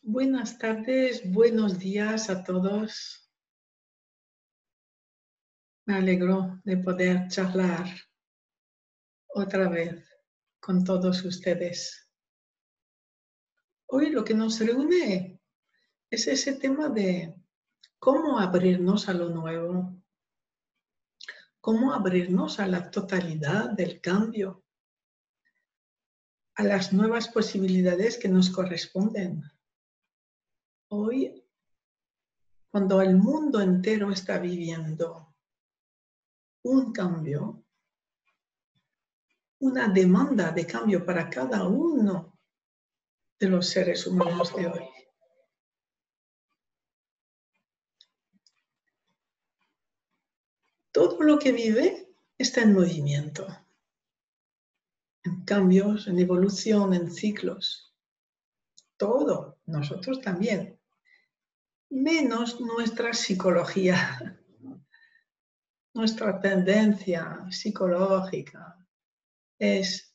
Buenas tardes, buenos días a todos. Me alegro de poder charlar otra vez con todos ustedes. Hoy lo que nos reúne es ese tema de cómo abrirnos a lo nuevo, cómo abrirnos a la totalidad del cambio, a las nuevas posibilidades que nos corresponden. Hoy, cuando el mundo entero está viviendo un cambio, una demanda de cambio para cada uno de los seres humanos de hoy. Todo lo que vive está en movimiento, en cambios, en evolución, en ciclos. Todo, nosotros también, menos nuestra psicología, nuestra tendencia psicológica es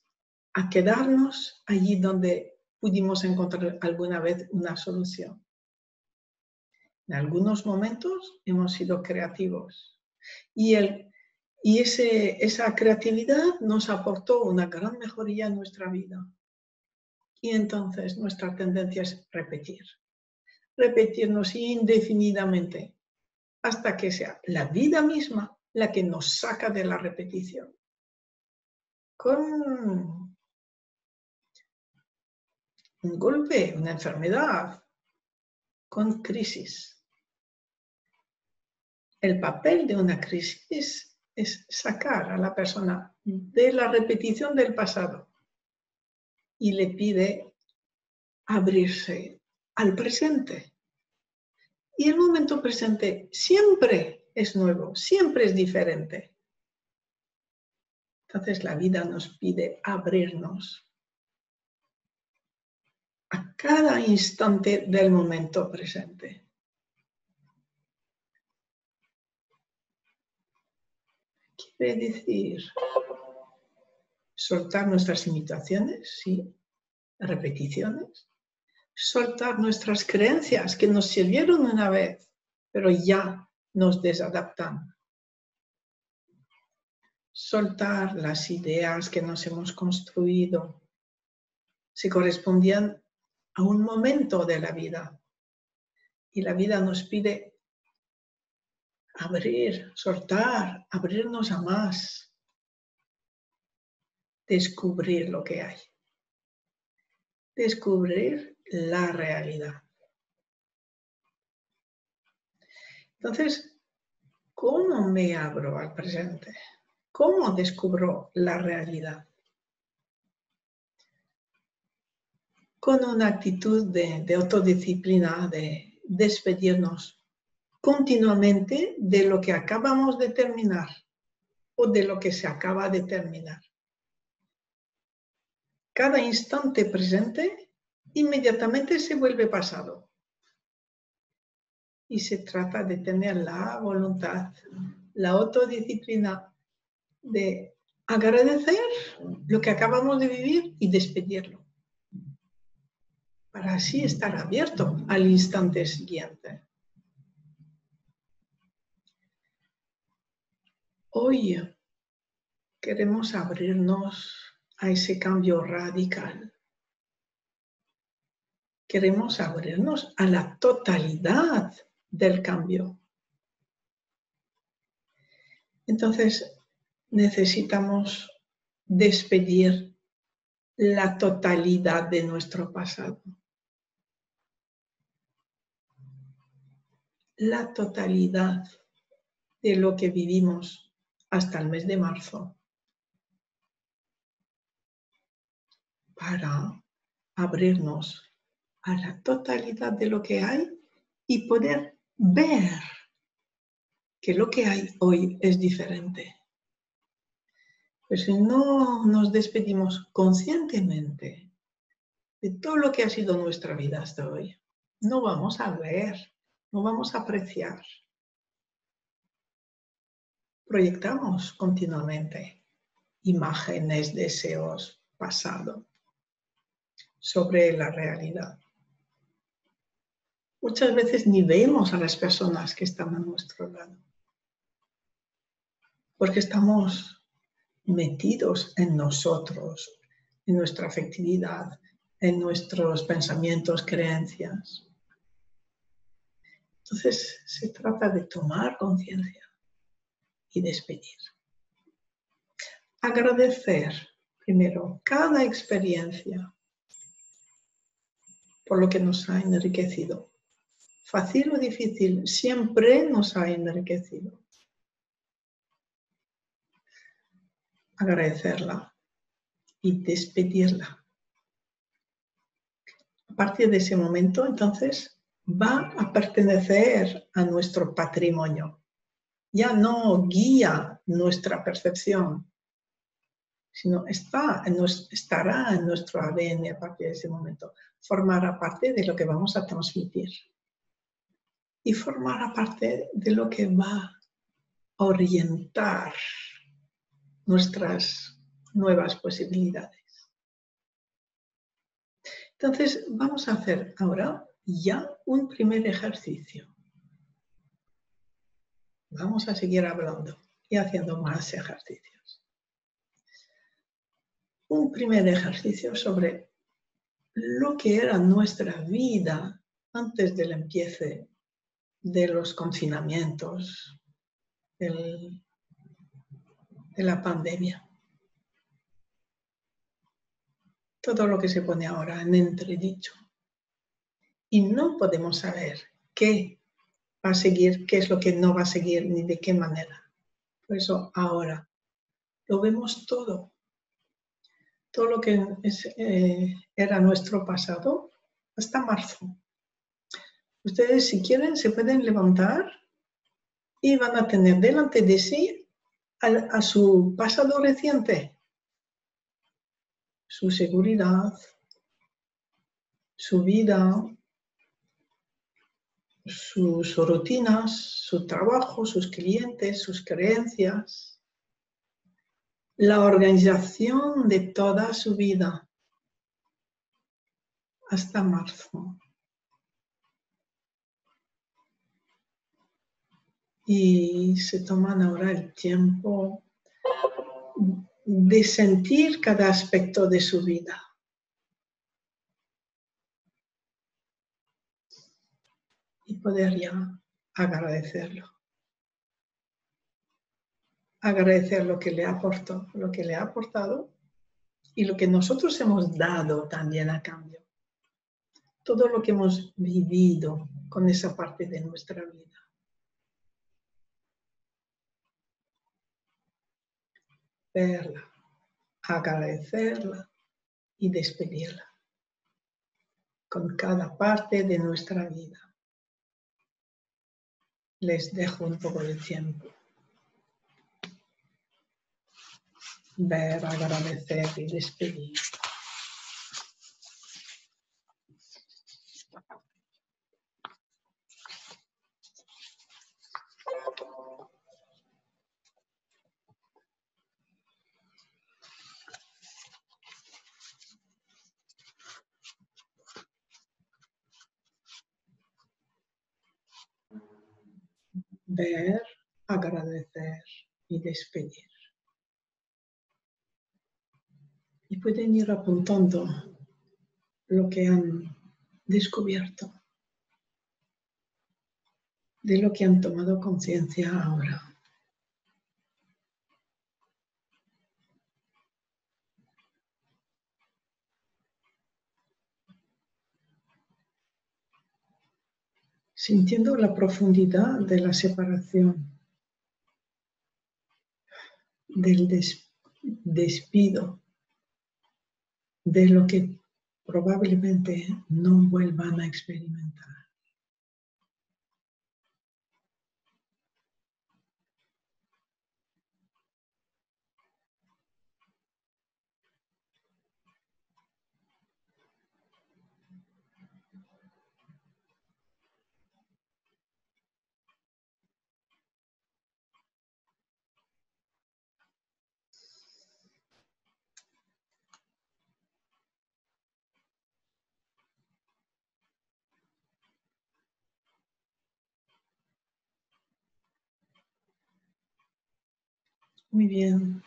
a quedarnos allí donde pudimos encontrar alguna vez una solución. En algunos momentos hemos sido creativos y esa creatividad nos aportó una gran mejoría en nuestra vida. Y entonces nuestra tendencia es repetirnos indefinidamente hasta que sea la vida misma la que nos saca de la repetición. Con un golpe, una enfermedad, con crisis. El papel de una crisis es sacar a la persona de la repetición del pasado y le pide abrirse al presente. Y el momento presente siempre es nuevo, siempre es diferente. Entonces la vida nos pide abrirnos a cada instante del momento presente. Quiere decir soltar nuestras imitaciones, sí, repeticiones, soltar nuestras creencias que nos sirvieron una vez, pero ya nos desadaptan. Soltar las ideas que nos hemos construido, si correspondían a un momento de la vida. Y la vida nos pide abrir, soltar, abrirnos a más, descubrir lo que hay, descubrir la realidad. Entonces, ¿cómo me abro al presente? ¿Cómo descubro la realidad? Con una actitud de autodisciplina, de despedirnos continuamente de lo que acabamos de terminar o de lo que se acaba de terminar. Cada instante presente inmediatamente se vuelve pasado. Y se trata de tener la voluntad, la autodisciplina de agradecer lo que acabamos de vivir y despedirlo, para así estar abierto al instante siguiente. Hoy queremos abrirnos a ese cambio radical. Queremos abrirnos a la totalidad del cambio. Entonces, necesitamos despedir la totalidad de nuestro pasado. La totalidad de lo que vivimos hasta el mes de marzo para abrirnos a la totalidad de lo que hay y poder ver que lo que hay hoy es diferente. Pero si no nos despedimos conscientemente de todo lo que ha sido nuestra vida hasta hoy, no vamos a ver, no vamos a apreciar. Proyectamos continuamente imágenes, deseos, pasado sobre la realidad. muchas veces ni vemos a las personas que están a nuestro lado, porque estamos metidos en nosotros, en nuestra afectividad, en nuestros pensamientos, creencias. Entonces se trata de tomar conciencia y despedir. Agradecer primero cada experiencia por lo que nos ha enriquecido. Fácil o difícil, siempre nos ha enriquecido. Agradecerla y despedirla. A partir de ese momento, entonces, va a pertenecer a nuestro patrimonio. Ya no guía nuestra percepción, sino estará en nuestro ADN a partir de ese momento. Formará parte de lo que vamos a transmitir. Y formará parte de lo que va a orientar nuestras nuevas posibilidades. Entonces, vamos a hacer ahora ya un primer ejercicio. Vamos a seguir hablando y haciendo más ejercicios. Un primer ejercicio sobre lo que era nuestra vida antes del empiece de los confinamientos, de la pandemia. Todo lo que se pone ahora en entredicho. Y no podemos saber qué va a seguir, qué es lo que no va a seguir, ni de qué manera. Por eso ahora lo vemos todo. Todo lo que era nuestro pasado hasta marzo. Ustedes, si quieren, se pueden levantar y van a tener delante de sí a su pasado reciente, su seguridad, su vida, sus rutinas, su trabajo, sus clientes, sus creencias, la organización de toda su vida hasta marzo. Y se toman ahora el tiempo de sentir cada aspecto de su vida. Y poder ya agradecerlo. Agradecer lo que le aportó, lo que le ha aportado y lo que nosotros hemos dado también a cambio. Todo lo que hemos vivido con esa parte de nuestra vida. Verla, agradecerla y despedirla con cada parte de nuestra vida. Les dejo un poco de tiempo. Ver, agradecer y despedir. Ver, agradecer y despedir. Y pueden ir apuntando lo que han descubierto, de lo que han tomado conciencia ahora. Sintiendo la profundidad de la separación, del despido, de lo que probablemente no vuelvan a experimentar. Muy bien.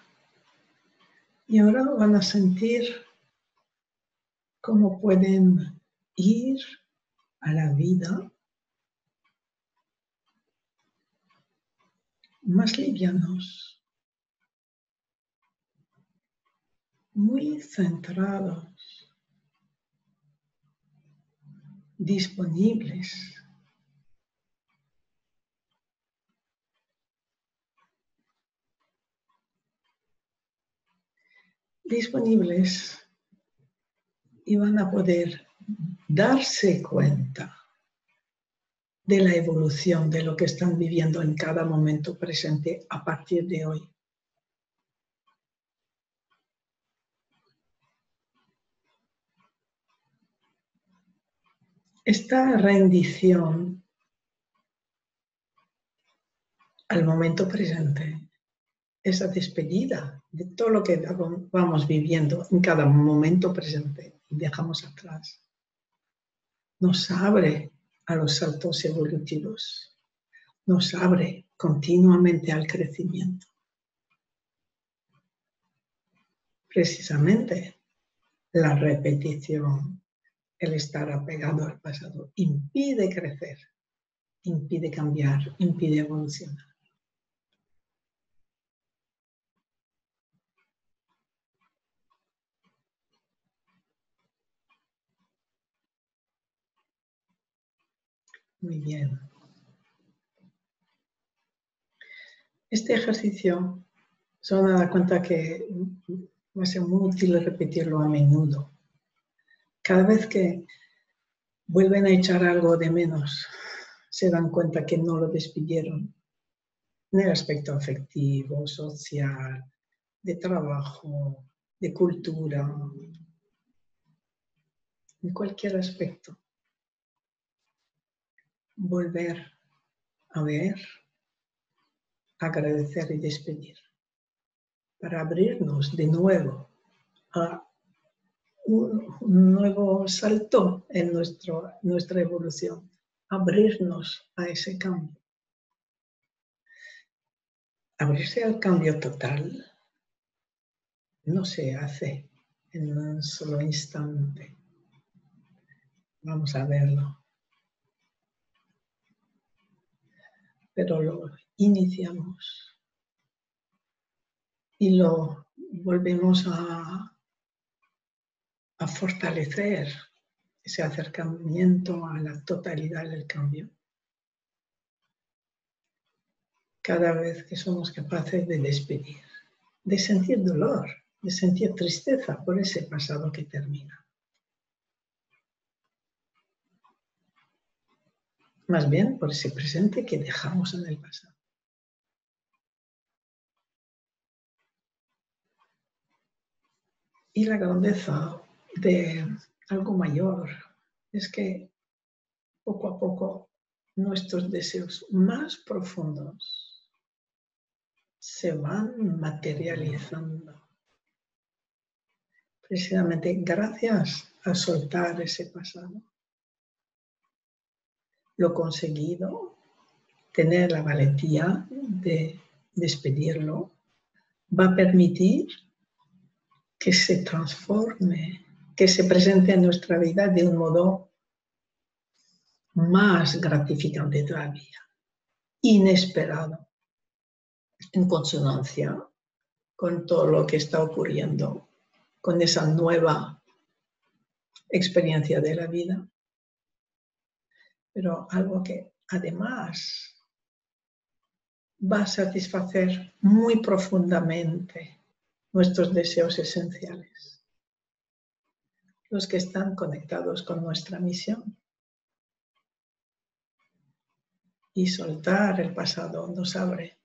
Y ahora van a sentir cómo pueden ir a la vida más livianos, muy centrados, disponibles. Disponibles y van a poder darse cuenta de la evolución de lo que están viviendo en cada momento presente a partir de hoy. Esta rendición al momento presente, esa despedida de todo lo que vamos viviendo en cada momento presente y dejamos atrás, nos abre a los saltos evolutivos, nos abre continuamente al crecimiento. Precisamente la repetición, el estar apegado al pasado, impide crecer, impide cambiar, impide evolucionar. Muy bien. Este ejercicio se van a dar cuenta que va a ser muy útil repetirlo a menudo. Cada vez que vuelven a echar algo de menos, se dan cuenta que no lo despidieron en el aspecto afectivo, social, de trabajo, de cultura, en cualquier aspecto. Volver a ver, agradecer y despedir, para abrirnos de nuevo a un nuevo salto en nuestra evolución, abrirnos a ese cambio. Abrirse al cambio total no se hace en un solo instante. Vamos a verlo. Pero lo iniciamos y lo volvemos a fortalecer, ese acercamiento a la totalidad del cambio. Cada vez que somos capaces de despedir, de sentir dolor, de sentir tristeza por ese pasado que termina. Más bien por ese presente que dejamos en el pasado. Y la grandeza de algo mayor es que poco a poco nuestros deseos más profundos se van materializando. Precisamente gracias a soltar ese pasado. Lo conseguido, tener la valentía de despedirlo, va a permitir que se transforme, que se presente en nuestra vida de un modo más gratificante todavía, inesperado, en consonancia con todo lo que está ocurriendo, con esa nueva experiencia de la vida, pero algo que además va a satisfacer muy profundamente nuestros deseos esenciales, los que están conectados con nuestra misión. Y soltar el pasado nos abre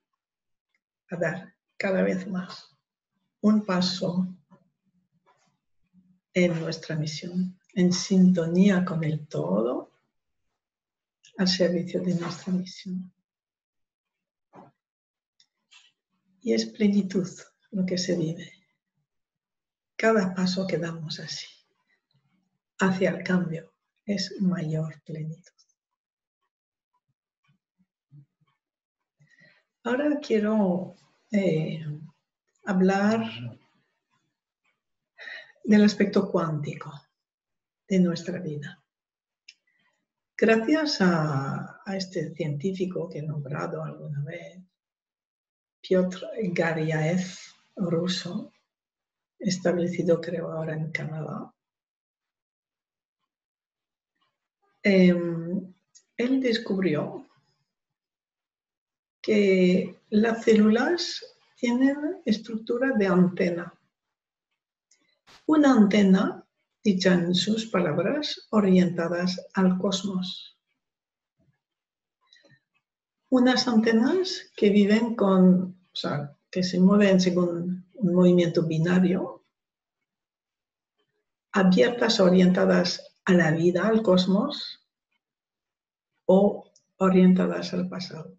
a dar cada vez más un paso en nuestra misión, en sintonía con el todo, al servicio de nuestra misión. Y es plenitud lo que se vive. Cada paso que damos así, hacia el cambio, es mayor plenitud. Ahora quiero hablar del aspecto cuántico de nuestra vida. Gracias a este científico que he nombrado alguna vez, Piotr Garyaev, ruso, establecido creo ahora en Canadá, él descubrió que las células tienen estructura de antena. Una antena, dicha en sus palabras, orientadas al cosmos. Unas antenas que viven que se mueven según un movimiento binario, abiertas, orientadas a la vida, al cosmos, o orientadas al pasado.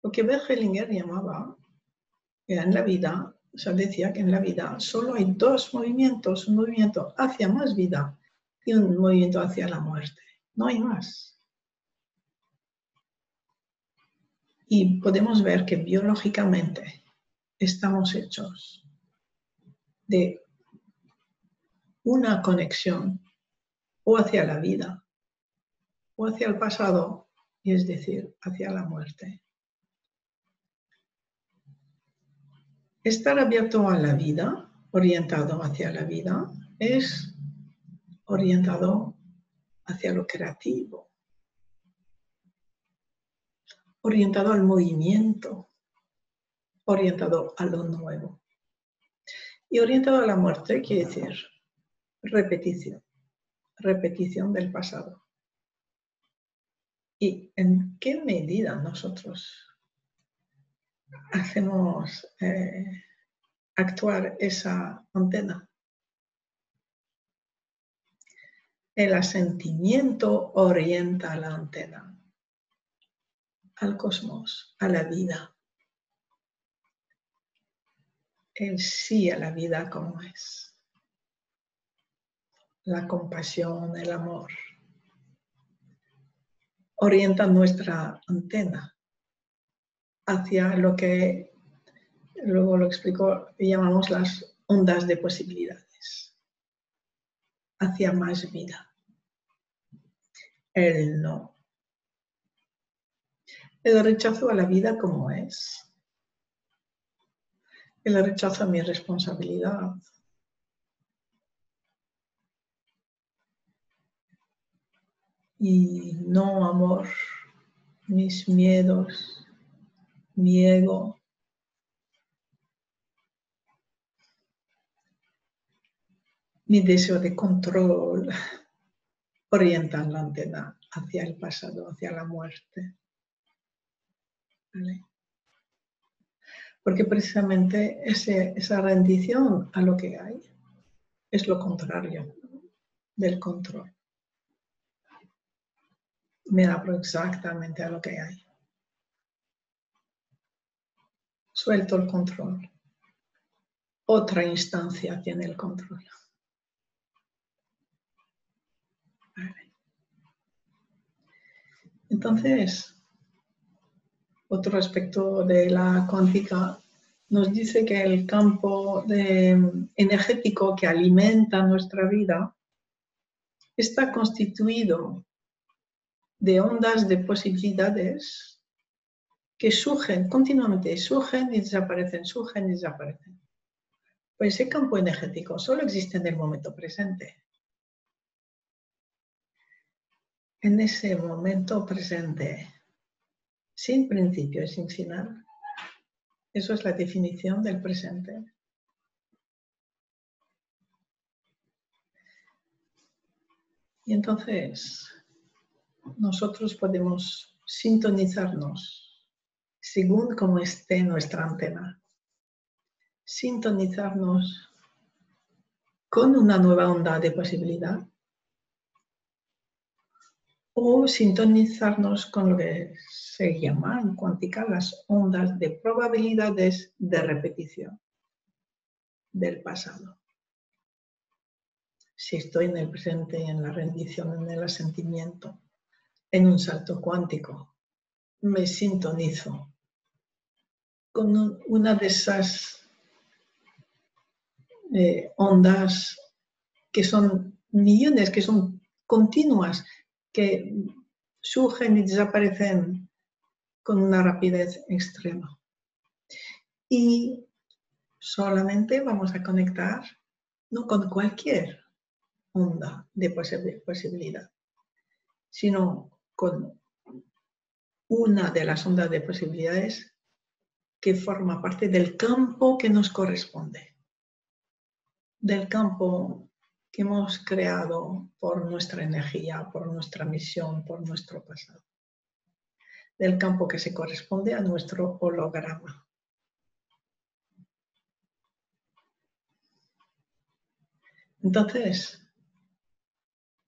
Lo que Bert Hellinger llamaba, en la vida, decía que en la vida solo hay dos movimientos, un movimiento hacia más vida y un movimiento hacia la muerte. No hay más. Y podemos ver que biológicamente estamos hechos de una conexión o hacia la vida o hacia el pasado, y es decir, hacia la muerte. Estar abierto a la vida, orientado hacia la vida, es orientado hacia lo creativo, orientado al movimiento, orientado a lo nuevo. Y orientado a la muerte quiere decir repetición, repetición del pasado. ¿Y en qué medida nosotros hacemos actuar esa antena? El asentimiento orienta la antena al cosmos, a la vida. El sí a la vida como es. La compasión, el amor. Orienta nuestra antena hacia lo que, luego lo explico, llamamos las ondas de posibilidades. Hacia más vida. El no. El rechazo a la vida como es. El rechazo a mi responsabilidad. Y no amor, mis miedos, mi ego. Mi deseo de control orientan la antena hacia el pasado, hacia la muerte. ¿Vale? Porque precisamente esa rendición a lo que hay es lo contrario del control. Me abro exactamente a lo que hay. Suelto el control. Otra instancia tiene el control. Vale. Entonces, otro aspecto de la cuántica nos dice que el campo energético que alimenta nuestra vida está constituido de ondas de posibilidades que surgen continuamente, surgen y desaparecen, surgen y desaparecen. Pues ese campo energético solo existe en el momento presente. En ese momento presente, sin principio y sin final. Eso es la definición del presente. Y entonces, nosotros podemos sintonizarnos según cómo esté nuestra antena. Sintonizarnos con una nueva onda de posibilidad o sintonizarnos con lo que se llama en cuántica las ondas de probabilidades de repetición del pasado. Si estoy en el presente, en la rendición, en el asentimiento, en un salto cuántico, me sintonizo con una de esas ondas que son millones, que son continuas, que surgen y desaparecen con una rapidez extrema. Y solamente vamos a conectar no con cualquier onda de posibilidad, sino con una de las ondas de posibilidades que forma parte del campo que nos corresponde, del campo que hemos creado por nuestra energía, por nuestra misión, por nuestro pasado, del campo que se corresponde a nuestro holograma. Entonces,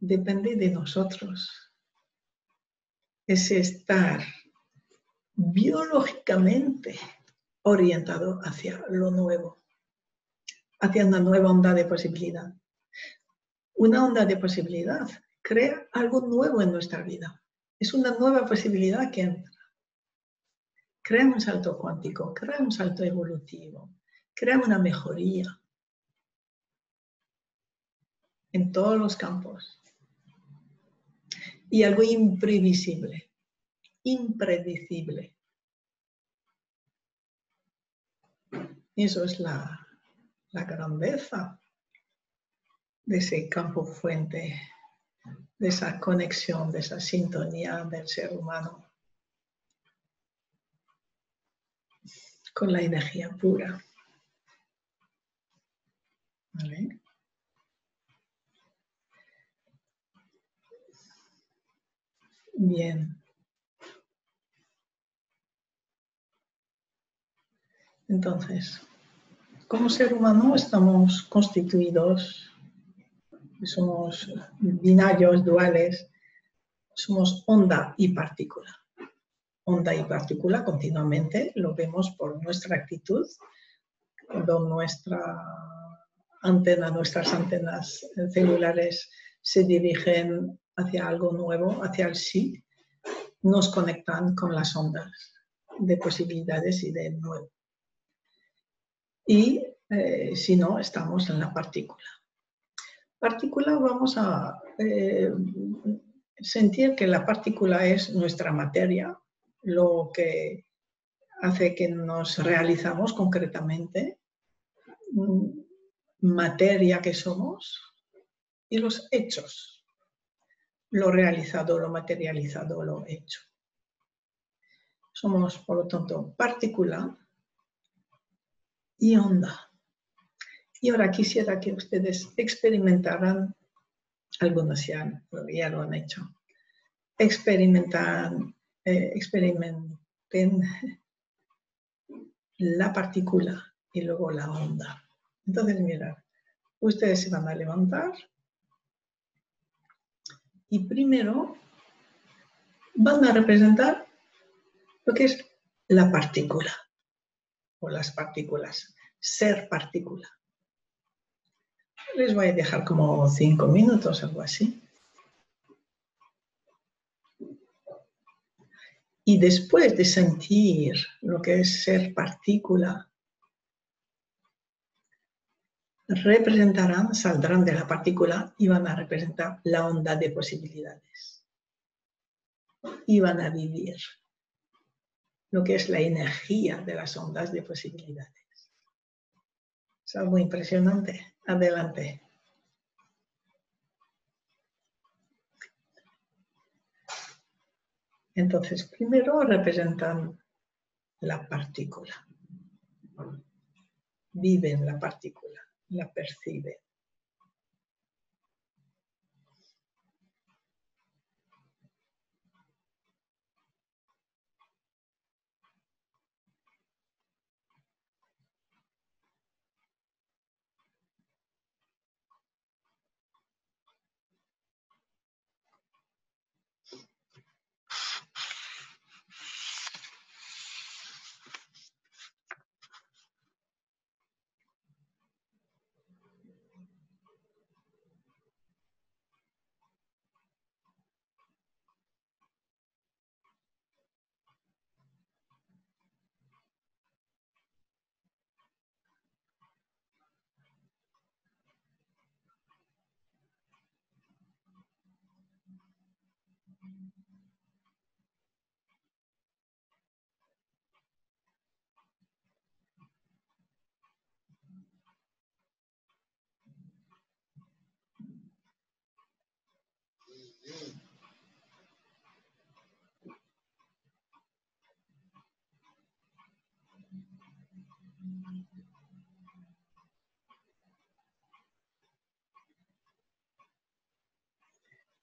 depende de nosotros ese estar biológicamente orientado hacia lo nuevo, hacia una nueva onda de posibilidad. Una onda de posibilidad crea algo nuevo en nuestra vida. Es una nueva posibilidad que entra. Crea un salto cuántico, crea un salto evolutivo, crea una mejoría en todos los campos. Y algo imprevisible, impredecible. Y eso es la grandeza de ese campo fuente, de esa conexión, de esa sintonía del ser humano con la energía pura. ¿Vale? Bien. Entonces, como ser humano estamos constituidos, somos binarios, duales, somos onda y partícula. Onda y partícula continuamente lo vemos por nuestra actitud, cuando nuestras antenas celulares se dirigen hacia algo nuevo, hacia el sí, nos conectan con las ondas de posibilidades y de nuevo. Y si no, estamos en la partícula. Partícula, vamos a sentir que la partícula es nuestra materia, lo que hace que nos realizamos concretamente, materia que somos, y los hechos, lo realizado, lo materializado, lo hecho. Somos, por lo tanto, partícula y onda. Y ahora quisiera que ustedes experimentaran, algunos ya lo han hecho, experimenten la partícula y luego la onda. Entonces, mirad, ustedes se van a levantar y primero van a representar lo que es la partícula o las partículas, ser partícula. Les voy a dejar como 5 minutos, algo así. Y después de sentir lo que es ser partícula, representarán, saldrán de la partícula y van a representar la onda de posibilidades. Y van a vivir lo que es la energía de las ondas de posibilidades. Es algo impresionante. Adelante. Entonces, primero representan la partícula. Viven la partícula, la perciben.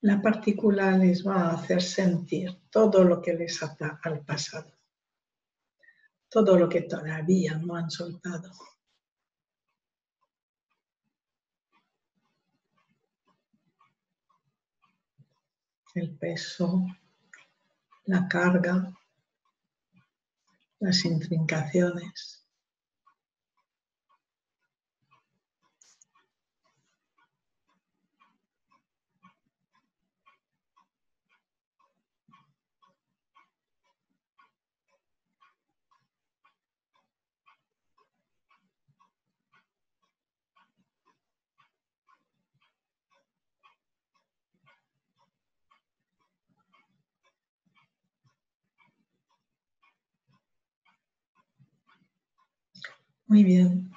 La partícula les va a hacer sentir todo lo que les ata al pasado, todo lo que todavía no han soltado. El peso, la carga, las intrincaciones. Muy bien.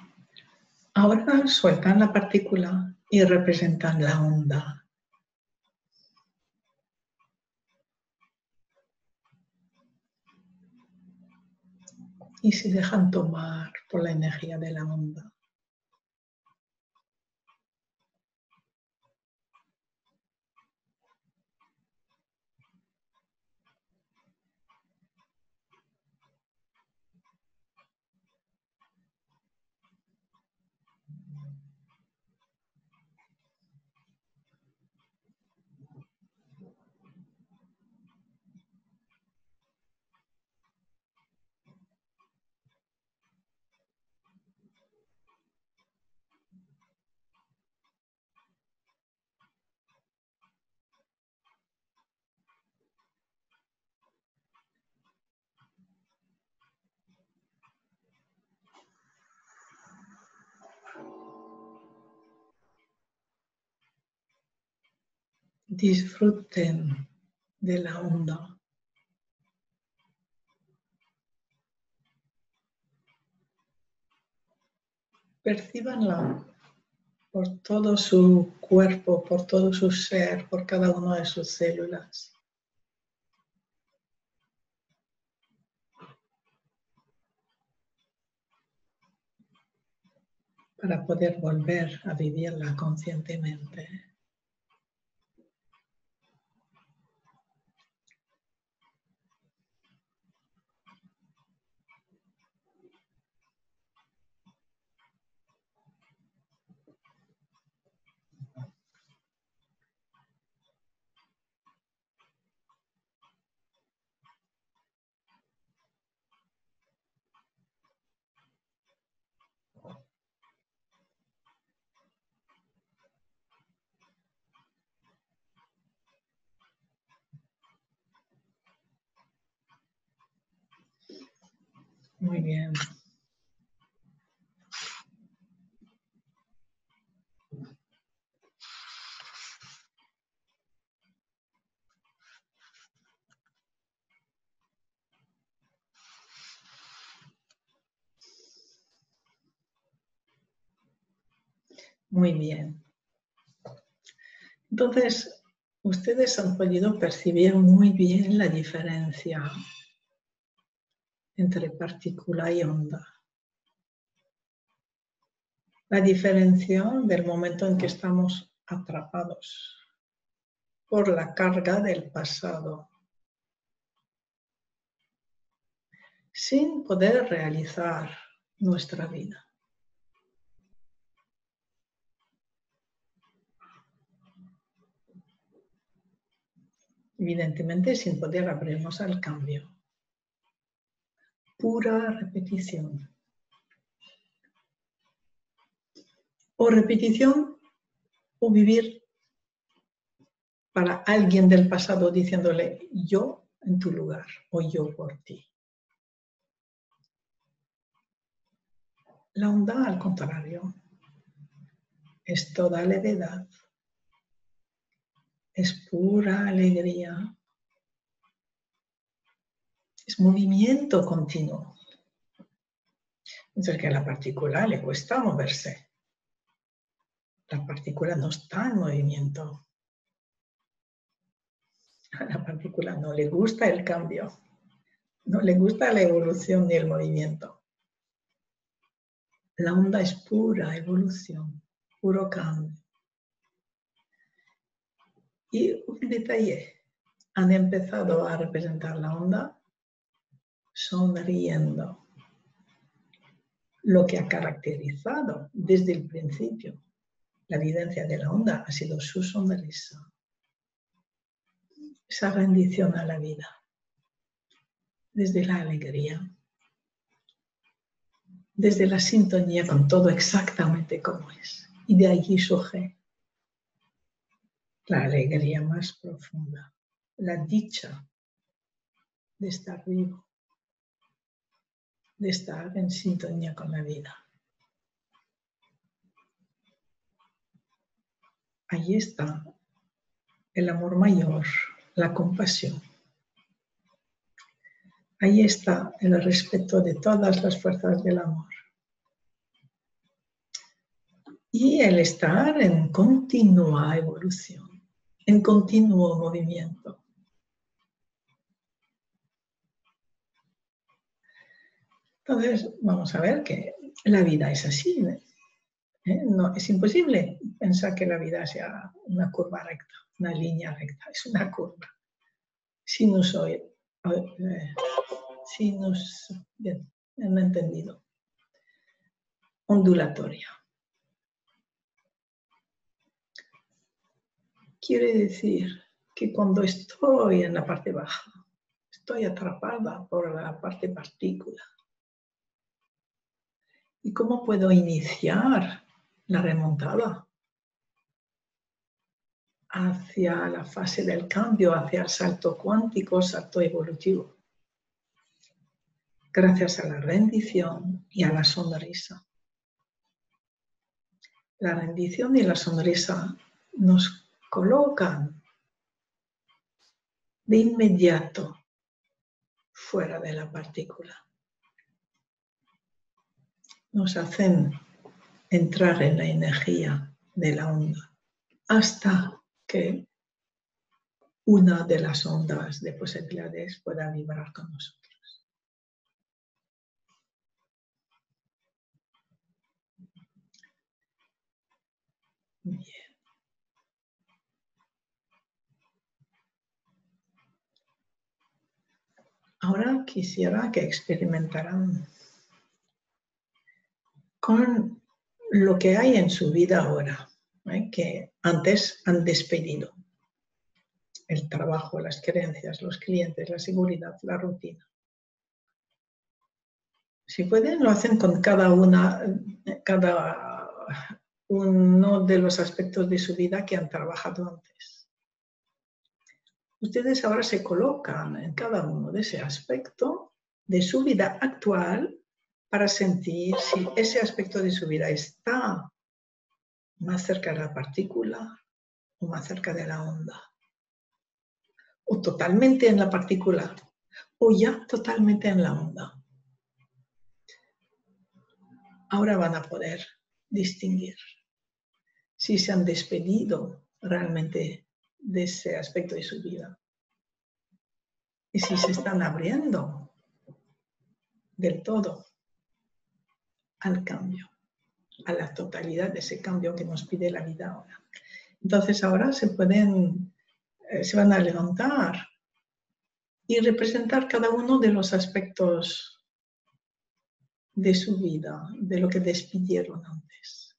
Ahora sueltan la partícula y representan la onda. Y se dejan tomar por la energía de la onda. Disfruten de la onda. Percíbanla por todo su cuerpo, por todo su ser, por cada una de sus células. Para poder volver a vivirla conscientemente. Muy bien. Muy bien. Entonces, ustedes han podido percibir muy bien la diferencia entre partícula y onda. La diferencia del momento en que estamos atrapados por la carga del pasado, sin poder realizar nuestra vida. Evidentemente, sin poder abrirnos al cambio. Pura repetición. O repetición o vivir para alguien del pasado diciéndole yo en tu lugar o yo por ti. La onda, al contrario, es toda levedad, es pura alegría, es movimiento continuo. Mientras que a la partícula le cuesta moverse. La partícula no está en movimiento. A la partícula no le gusta el cambio. No le gusta la evolución ni el movimiento. La onda es pura evolución, puro cambio. Y un detalle, han empezado a representar la onda sonriendo. Lo que ha caracterizado desde el principio la vivencia de la onda ha sido su sonrisa. Esa rendición a la vida. Desde la alegría. Desde la sintonía con todo exactamente como es. Y de allí surge la alegría más profunda, la dicha de estar vivo, de estar en sintonía con la vida. Allí está el amor mayor, la compasión. Ahí está el respeto de todas las fuerzas del amor. Y el estar en continua evolución, en continuo movimiento. Entonces, vamos a ver que la vida es así. No, es imposible pensar que la vida sea una curva recta, una línea recta, es una curva. Bien, han entendido. Ondulatoria. Quiere decir que cuando estoy en la parte baja, estoy atrapada por la parte partícula. ¿Y cómo puedo iniciar la remontada hacia la fase del cambio, hacia el salto cuántico, salto evolutivo? Gracias a la rendición y a la sonrisa. La rendición y la sonrisa nos colocan de inmediato fuera de la partícula. Nos hacen entrar en la energía de la onda hasta que una de las ondas de posibilidades pueda vibrar con nosotros. Bien. Ahora quisiera que experimentaran con lo que hay en su vida ahora, que antes han despedido. El trabajo, las creencias, los clientes, la seguridad, la rutina. Si pueden, lo hacen con cada uno de los aspectos de su vida que han trabajado antes. Ustedes ahora se colocan en cada uno de ese aspecto de su vida actual para sentir si ese aspecto de su vida está más cerca de la partícula o más cerca de la onda. O totalmente en la partícula o ya totalmente en la onda. Ahora van a poder distinguir si se han despedido realmente de ese aspecto de su vida y si se están abriendo del todo al cambio, a la totalidad de ese cambio que nos pide la vida ahora. Entonces ahora se van a levantar y representar cada uno de los aspectos de su vida, de lo que despidieron antes,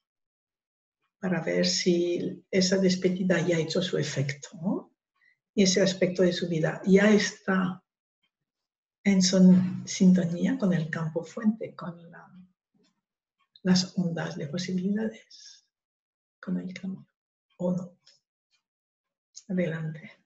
para ver si esa despedida ya ha hecho su efecto, ¿no? Y ese aspecto de su vida ya está en sintonía con el campo fuente, con las ondas de posibilidades, con el cambio, o no. Adelante.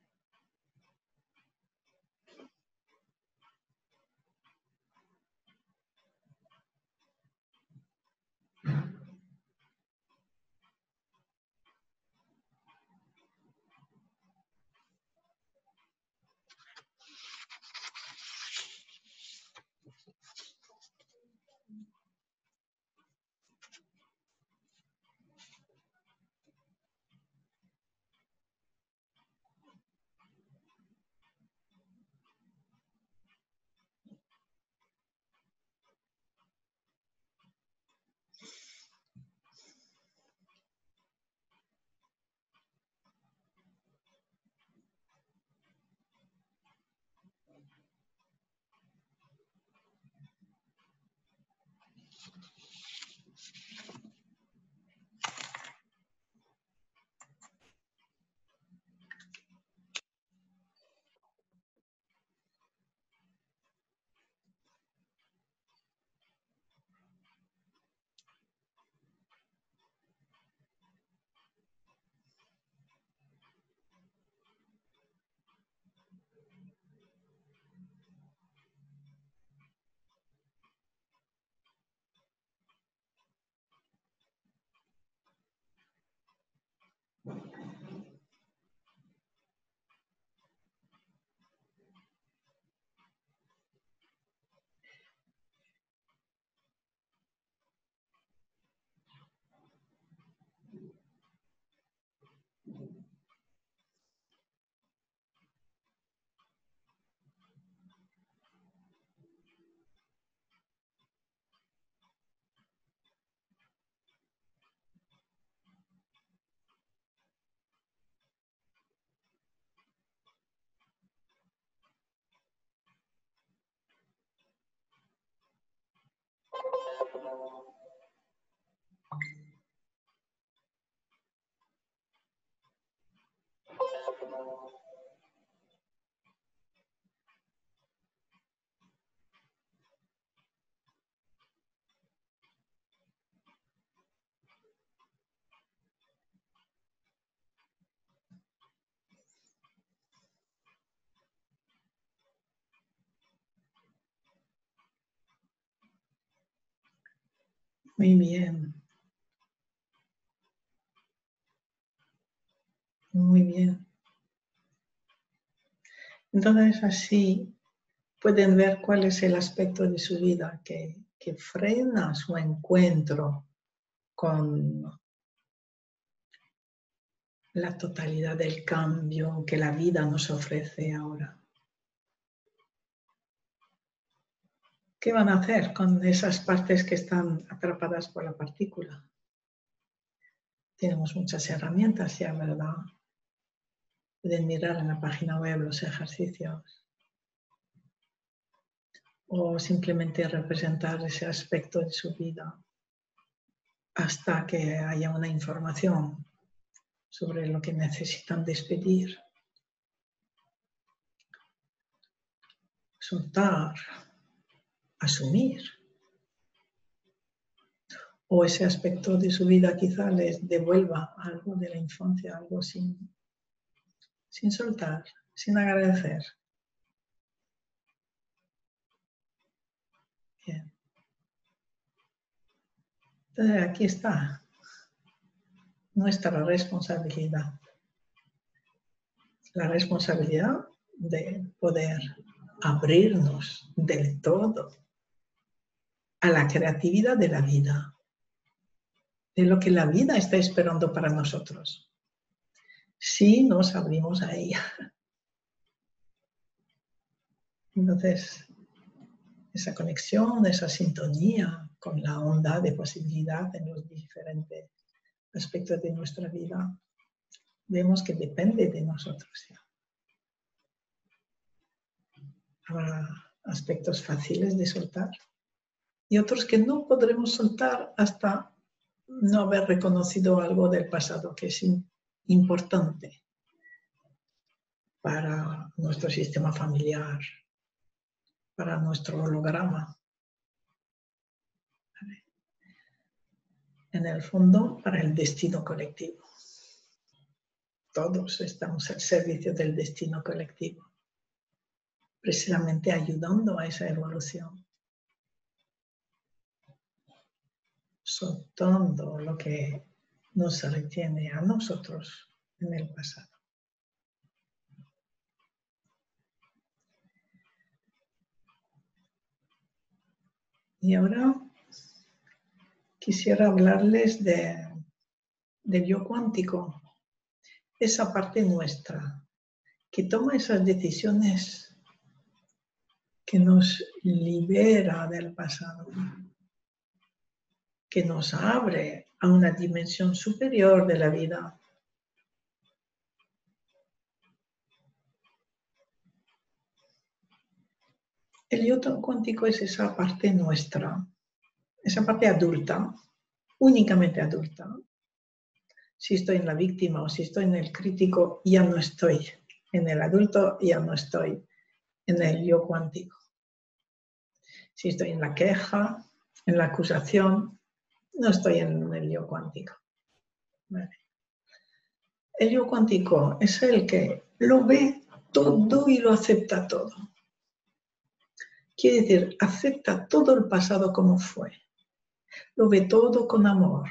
Muy bien. Muy bien. Entonces así pueden ver cuál es el aspecto de su vida que frena su encuentro con la totalidad del cambio que la vida nos ofrece ahora. ¿Qué van a hacer con esas partes que están atrapadas por la partícula? Tenemos muchas herramientas ya, ¿verdad? Pueden mirar en la página web los ejercicios o simplemente representar ese aspecto de su vida hasta que haya una información sobre lo que necesitan despedir, soltar, asumir. O ese aspecto de su vida quizá les devuelva algo de la infancia, algo sin soltar, sin agradecer. Bien. Entonces aquí está nuestra responsabilidad. La responsabilidad de poder abrirnos del todo a la creatividad de la vida, de lo que la vida está esperando para nosotros, si nos abrimos a ella. Entonces, esa conexión, esa sintonía con la onda de posibilidad en los diferentes aspectos de nuestra vida, vemos que depende de nosotros ya. Habrá aspectos fáciles de soltar y otros que no podremos soltar hasta no haber reconocido algo del pasado que es importante para nuestro sistema familiar, para nuestro holograma. En el fondo, para el destino colectivo. Todos estamos al servicio del destino colectivo, precisamente ayudando a esa evolución, soltando lo que nos retiene a nosotros en el pasado. Y ahora quisiera hablarles del yo cuántico, esa parte nuestra que toma esas decisiones que nos libera del pasado, que nos abre a una dimensión superior de la vida. El yo cuántico es esa parte nuestra, esa parte adulta, únicamente adulta. Si estoy en la víctima o si estoy en el crítico, ya no estoy. En el adulto ya no estoy en el yo cuántico. Si estoy en la queja, en la acusación, no estoy en el yo cuántico. Vale. El yo cuántico es el que lo ve todo y lo acepta todo. Quiere decir, acepta todo el pasado como fue. Lo ve todo con amor.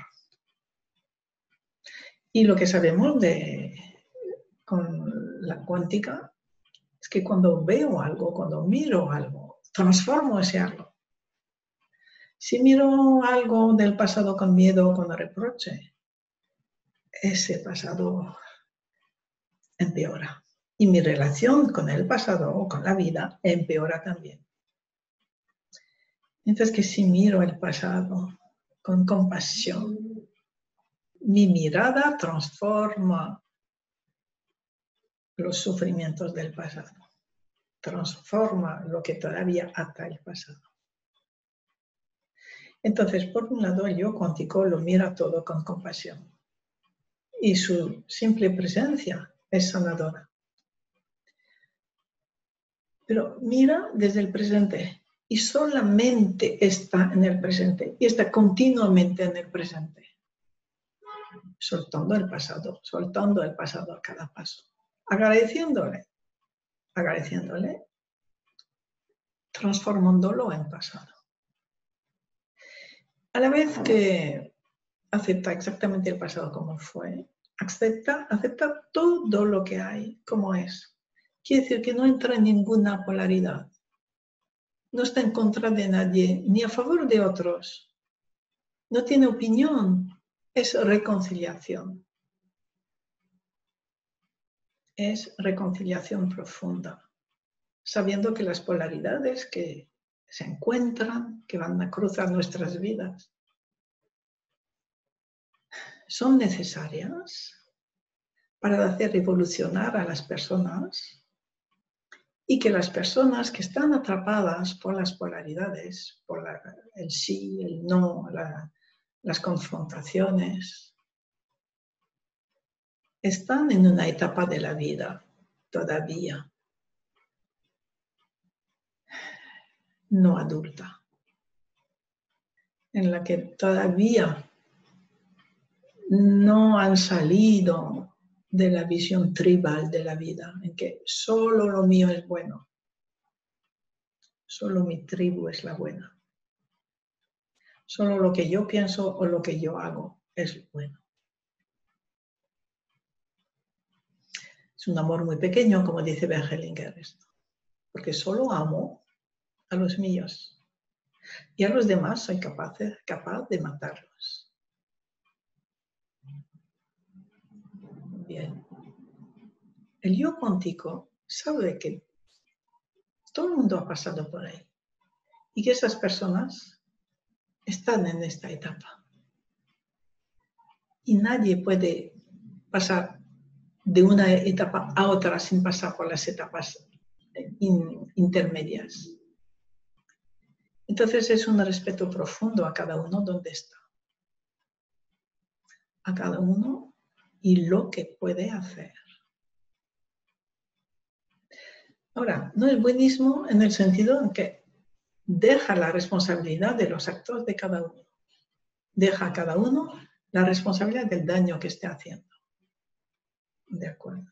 Y lo que sabemos con la cuántica es que cuando veo algo, cuando miro algo, transformo ese algo. Si miro algo del pasado con miedo o con reproche, ese pasado empeora. Y mi relación con el pasado o con la vida empeora también. Mientras que si miro el pasado con compasión, mi mirada transforma los sufrimientos del pasado, transforma lo que todavía ata el pasado. Entonces, por un lado, el yo cuántico lo mira todo con compasión y su simple presencia es sanadora. Pero mira desde el presente y solamente está en el presente y está continuamente en el presente, soltando el pasado a cada paso, agradeciéndole, transformándolo en pasado. A la vez que acepta exactamente el pasado como fue, acepta todo lo que hay como es. Quiere decir que no entra en ninguna polaridad. No está en contra de nadie, ni a favor de otros. No tiene opinión. Es reconciliación. Es reconciliación profunda. Sabiendo que las polaridades que se encuentran, que van a cruzar nuestras vidas, son necesarias para hacer evolucionar a las personas y que las personas que están atrapadas por las polaridades, por el sí, el no, las confrontaciones, están en una etapa de la vida todavía no adulta, en la que todavía no han salido de la visión tribal de la vida, en que solo lo mío es bueno, solo mi tribu es la buena, solo lo que yo pienso o lo que yo hago es bueno. Es un amor muy pequeño, como dice Bergelinger, porque solo amo a los míos y a los demás soy capaz de matarlos. Bien. El yo cuántico sabe que todo el mundo ha pasado por ahí y que esas personas están en esta etapa. Y nadie puede pasar de una etapa a otra sin pasar por las etapas intermedias. Entonces es un respeto profundo a cada uno donde está. A cada uno y lo que puede hacer. Ahora, no es buenismo en el sentido en que deja la responsabilidad de los actos de cada uno. Deja a cada uno la responsabilidad del daño que esté haciendo. De acuerdo.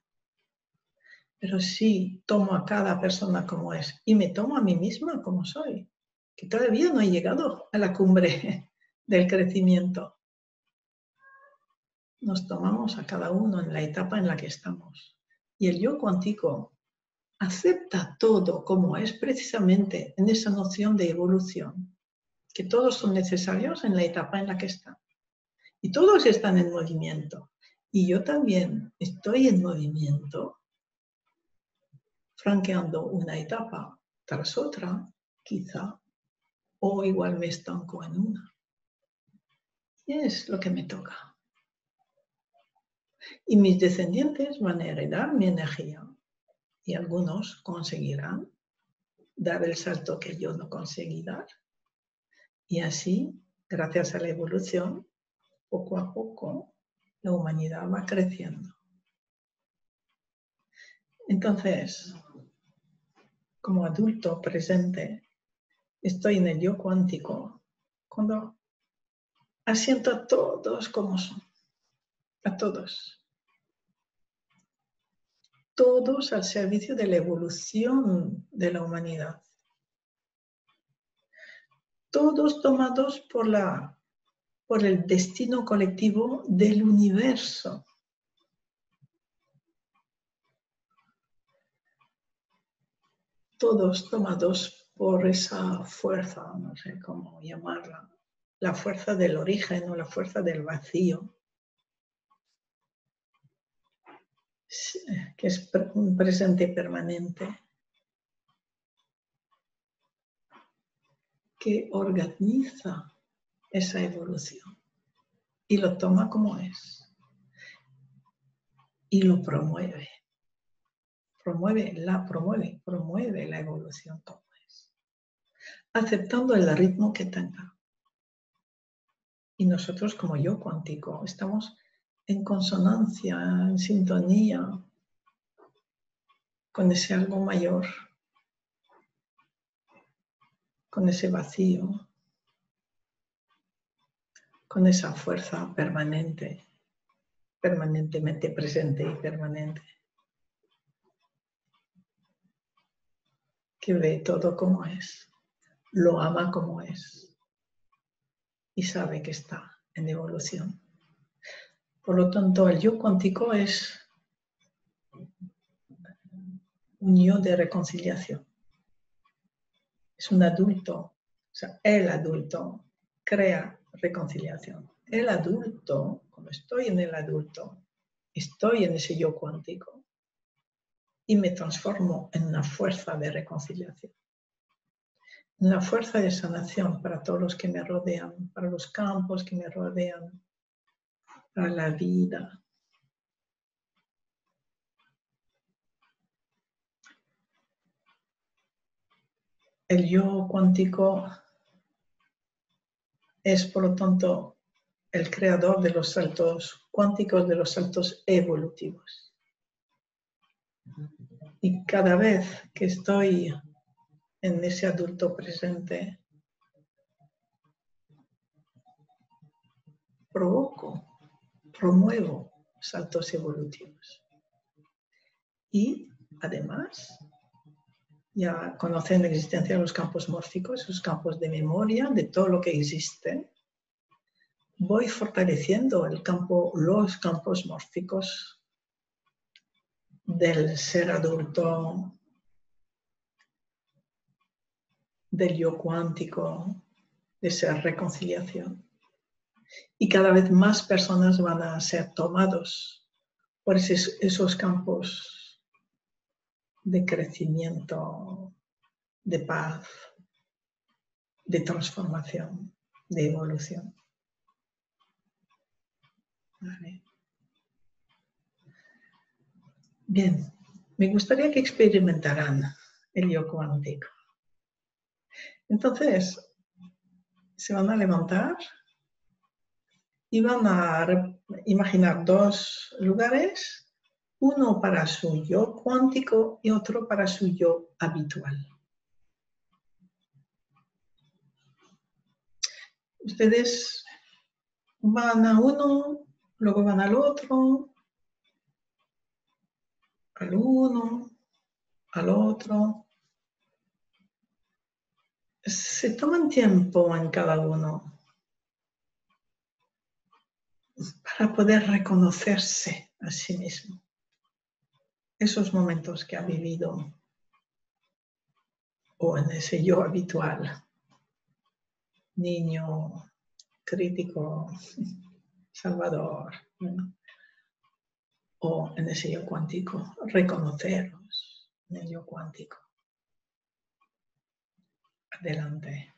Pero sí tomo a cada persona como es y me tomo a mí misma como soy, que todavía no he llegado a la cumbre del crecimiento. Nos tomamos a cada uno en la etapa en la que estamos. Y el yo cuántico acepta todo como es precisamente en esa noción de evolución, que todos son necesarios en la etapa en la que están. Y todos están en movimiento. Y yo también estoy en movimiento, franqueando una etapa tras otra, quizá, o igual me estanco en una. Y es lo que me toca. Y mis descendientes van a heredar mi energía. Y algunos conseguirán dar el salto que yo no conseguí dar. Y así, gracias a la evolución, poco a poco, la humanidad va creciendo. Entonces, como adulto presente, estoy en el yo cuántico cuando asiento a todos como son, a todos. Todos al servicio de la evolución de la humanidad. Todos tomados por el destino colectivo del universo. todos tomados por esa fuerza, no sé cómo llamarla, la fuerza del origen o la fuerza del vacío, que es un presente permanente, que organiza esa evolución y lo toma como es y lo promueve. Promueve la evolución como es, aceptando el ritmo que tenga. Y nosotros, como yo cuántico, estamos en consonancia, en sintonía con ese algo mayor, con ese vacío, con esa fuerza permanente, permanentemente presente y permanente, que ve todo como es, lo ama como es y sabe que está en evolución. Por lo tanto, el yo cuántico es un yo de reconciliación. Es un adulto, o sea, el adulto crea reconciliación. El adulto, como estoy en el adulto, estoy en ese yo cuántico y me transformo en una fuerza de reconciliación. Una fuerza de sanación para todos los que me rodean, para los campos que me rodean, para la vida. El yo cuántico es, por lo tanto, el creador de los saltos cuánticos, de los saltos evolutivos. Y cada vez que estoy en ese adulto presente, promuevo saltos evolutivos. Y además, ya conocen la existencia de los campos mórficos, esos campos de memoria, de todo lo que existe, voy fortaleciendo los campos mórficos del ser adulto, del yo cuántico, de esa reconciliación. Y cada vez más personas van a ser tomados por esos campos de crecimiento, de paz, de transformación, de evolución. Vale. Bien, me gustaría que experimentaran el yo cuántico. Entonces, se van a levantar y van a imaginar dos lugares, uno para su yo cuántico y otro para su yo habitual. Ustedes van a uno, luego van al otro, al uno, al otro. Se toman tiempo en cada uno para poder reconocerse a sí mismo. Esos momentos que ha vivido o en ese yo habitual, niño, crítico, salvador, ¿no? O en ese yo cuántico, reconoceros en el yo cuántico. Adelante.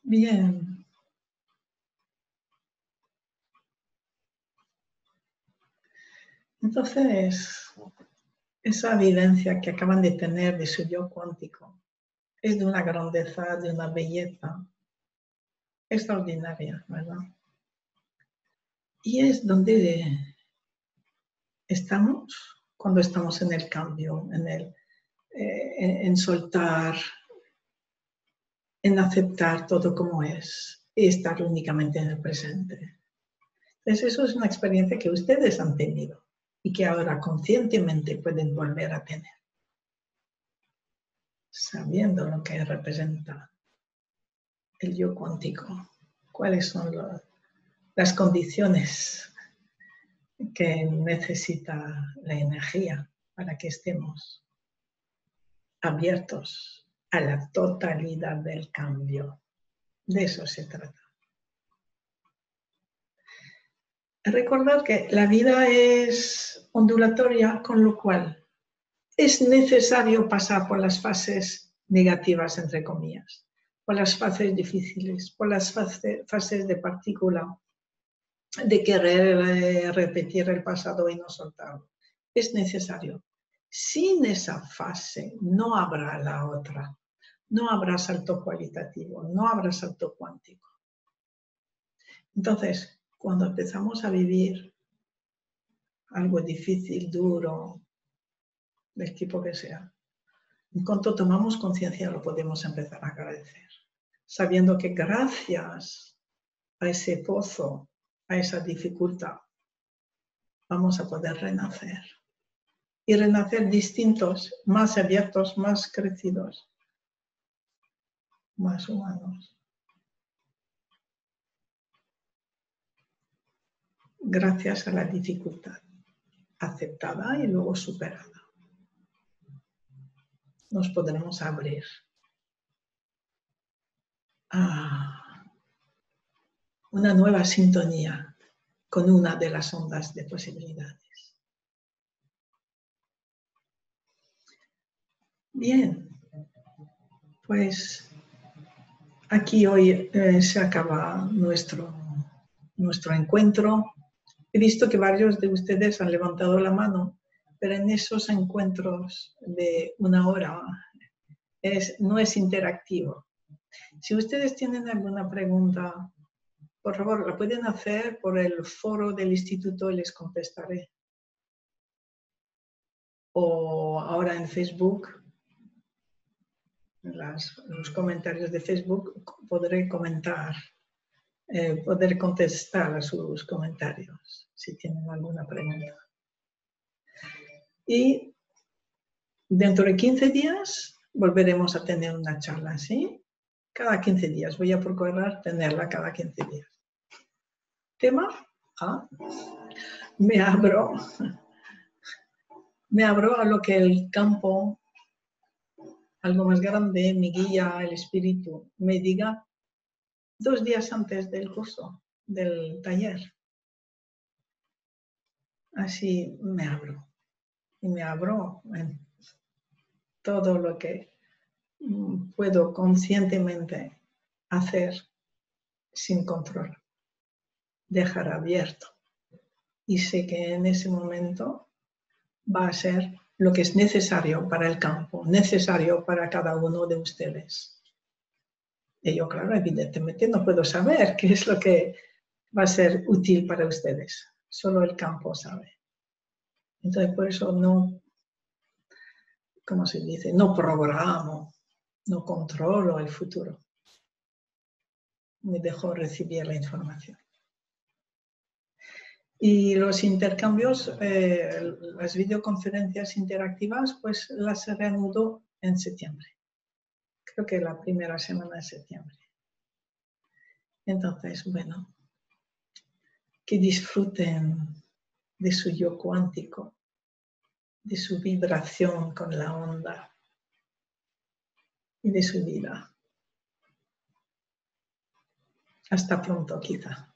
Bien. Entonces, esa evidencia que acaban de tener de su yo cuántico es de una grandeza, de una belleza extraordinaria, ¿verdad? Y es donde estamos cuando estamos en el cambio, en soltar, en aceptar todo como es y estar únicamente en el presente. Entonces, eso es una experiencia que ustedes han tenido y que ahora conscientemente pueden volver a tener, sabiendo lo que representa el yo cuántico, cuáles son las condiciones que necesita la energía para que estemos abiertos a la totalidad del cambio. De eso se trata. Recordar que la vida es ondulatoria, con lo cual es necesario pasar por las fases negativas, entre comillas, por las fases difíciles, por las fases de partícula, de querer repetir el pasado y no soltarlo. Es necesario. Sin esa fase no habrá la otra. No habrá salto cualitativo, no habrá salto cuántico. Entonces, cuando empezamos a vivir algo difícil, duro, del tipo que sea, en cuanto tomamos conciencia lo podemos empezar a agradecer, sabiendo que gracias a ese pozo, a esa dificultad, vamos a poder renacer. Y renacer distintos, más abiertos, más crecidos, más humanos. Gracias a la dificultad, aceptada y luego superada. Nos podremos abrir a una nueva sintonía con una de las ondas de posibilidades. Bien, pues aquí hoy se acaba nuestro encuentro. He visto que varios de ustedes han levantado la mano, pero en esos encuentros de una hora no es interactivo. Si ustedes tienen alguna pregunta, por favor, la pueden hacer por el foro del instituto y les contestaré. O ahora en Facebook, en los comentarios de Facebook, podré comentar, poder contestar a sus comentarios si tienen alguna pregunta. Y dentro de 15 días volveremos a tener una charla, ¿sí? Cada 15 días. Voy a procurar tenerla cada 15 días. Tema, me abro a lo que el campo, algo más grande, mi guía, el espíritu, me diga 2 días antes del curso, del taller. Así me abro. Y me abro en todo lo que puedo conscientemente hacer sin control. Dejar abierto. Y sé que en ese momento va a ser lo que es necesario para el campo, necesario para cada uno de ustedes. Y yo, claro, evidentemente no puedo saber qué es lo que va a ser útil para ustedes. Solo el campo sabe. Entonces, por eso no, ¿cómo se dice? No programo, no controlo el futuro. Me dejo recibir la información. Y los intercambios, las videoconferencias interactivas, pues las reanudo en septiembre. Creo que la primera semana de septiembre. Entonces, bueno, que disfruten de su yo cuántico, de su vibración con la onda y de su vida. Hasta pronto, quizá.